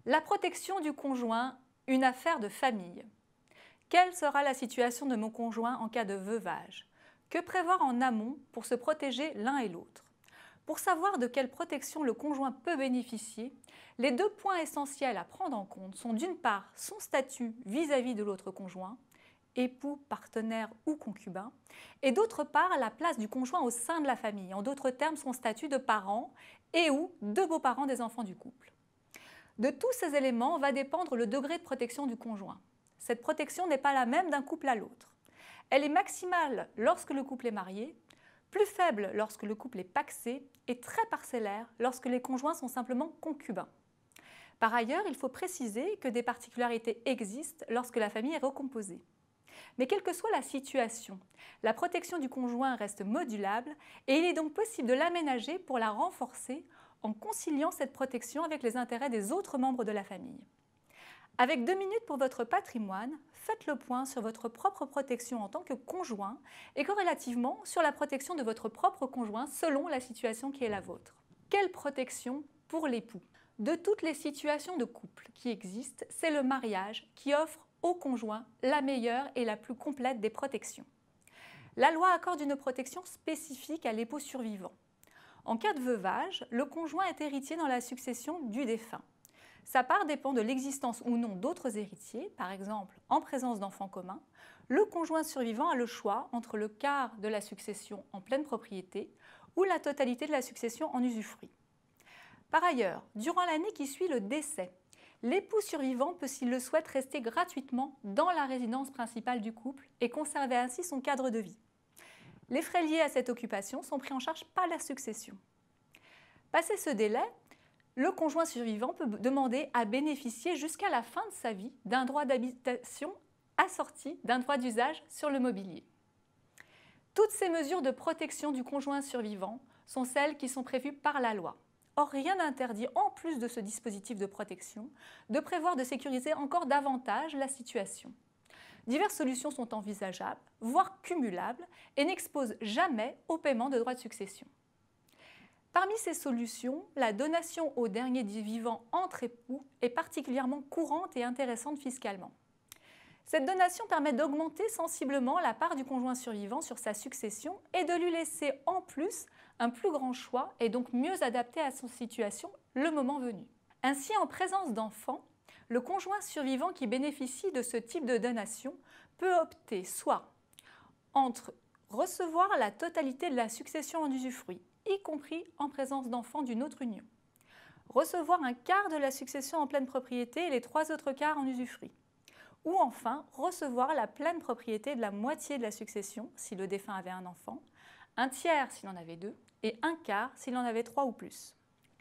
La protection du conjoint, une affaire de famille. Quelle sera la situation de mon conjoint en cas de veuvage? Que prévoir en amont pour se protéger l'un et l'autre? Pour savoir de quelle protection le conjoint peut bénéficier, les deux points essentiels à prendre en compte sont d'une part son statut vis-à-vis de l'autre conjoint, époux, partenaire ou concubin, et d'autre part la place du conjoint au sein de la famille, en d'autres termes son statut de parent et ou de beaux-parents des enfants du couple. De tous ces éléments va dépendre le degré de protection du conjoint. Cette protection n'est pas la même d'un couple à l'autre. Elle est maximale lorsque le couple est marié, plus faible lorsque le couple est pacsé et très parcellaire lorsque les conjoints sont simplement concubins. Par ailleurs, il faut préciser que des particularités existent lorsque la famille est recomposée. Mais quelle que soit la situation, la protection du conjoint reste modulable et il est donc possible de l'aménager pour la renforcer en conciliant cette protection avec les intérêts des autres membres de la famille. Avec 2 minutes pour votre patrimoine, faites le point sur votre propre protection en tant que conjoint et corrélativement sur la protection de votre propre conjoint selon la situation qui est la vôtre. Quelle protection pour l'époux? De toutes les situations de couple qui existent, c'est le mariage qui offre au conjoint la meilleure et la plus complète des protections. La loi accorde une protection spécifique à l'époux survivant. En cas de veuvage, le conjoint est héritier dans la succession du défunt. Sa part dépend de l'existence ou non d'autres héritiers, par exemple en présence d'enfants communs. Le conjoint survivant a le choix entre le quart de la succession en pleine propriété ou la totalité de la succession en usufruit. Par ailleurs, durant l'année qui suit le décès, l'époux survivant peut, s'il le souhaite, rester gratuitement dans la résidence principale du couple et conserver ainsi son cadre de vie. Les frais liés à cette occupation sont pris en charge par la succession. Passé ce délai, le conjoint survivant peut demander à bénéficier jusqu'à la fin de sa vie d'un droit d'habitation assorti d'un droit d'usage sur le mobilier. Toutes ces mesures de protection du conjoint survivant sont celles qui sont prévues par la loi. Or, rien n'interdit, en plus de ce dispositif de protection, de prévoir de sécuriser encore davantage la situation. Diverses solutions sont envisageables, voire cumulables, et n'exposent jamais au paiement de droits de succession. Parmi ces solutions, la donation au dernier dit vivant entre époux est particulièrement courante et intéressante fiscalement. Cette donation permet d'augmenter sensiblement la part du conjoint survivant sur sa succession et de lui laisser en plus un plus grand choix et donc mieux adapté à son situation le moment venu. Ainsi, en présence d'enfants, le conjoint survivant qui bénéficie de ce type de donation peut opter soit entre recevoir la totalité de la succession en usufruit, y compris en présence d'enfants d'une autre union, recevoir un quart de la succession en pleine propriété et les 3 autres quarts en usufruit, ou enfin recevoir la pleine propriété de la moitié de la succession si le défunt avait un enfant, un tiers s'il en avait 2 et un quart s'il en avait 3 ou plus.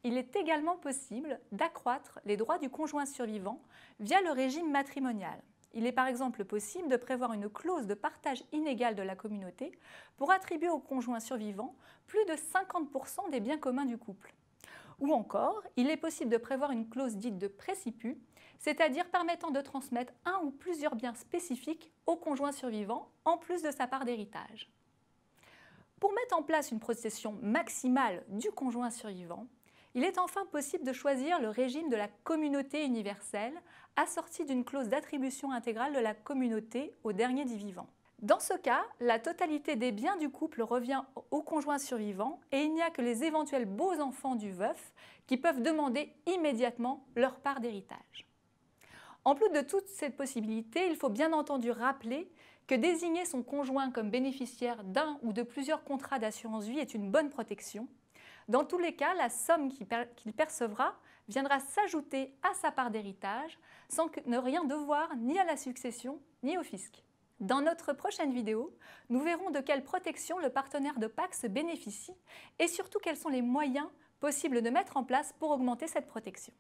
Il est également possible d'accroître les droits du conjoint survivant via le régime matrimonial. Il est par exemple possible de prévoir une clause de partage inégal de la communauté pour attribuer au conjoint survivant plus de 50% des biens communs du couple. Ou encore, il est possible de prévoir une clause dite de préciput, c'est-à-dire permettant de transmettre un ou plusieurs biens spécifiques au conjoint survivant en plus de sa part d'héritage. Pour mettre en place une protection maximale du conjoint survivant, il est enfin possible de choisir le régime de la communauté universelle, assorti d'une clause d'attribution intégrale de la communauté au dernier dit vivant. Dans ce cas, la totalité des biens du couple revient au conjoint survivant et il n'y a que les éventuels beaux-enfants du veuf qui peuvent demander immédiatement leur part d'héritage. En plus de toutes ces possibilités, il faut bien entendu rappeler que désigner son conjoint comme bénéficiaire d'un ou de plusieurs contrats d'assurance vie est une bonne protection. Dans tous les cas, la somme qu'il percevra viendra s'ajouter à sa part d'héritage sans ne rien devoir ni à la succession ni au fisc. Dans notre prochaine vidéo, nous verrons de quelle protection le partenaire de PACS bénéficie et surtout quels sont les moyens possibles de mettre en place pour augmenter cette protection.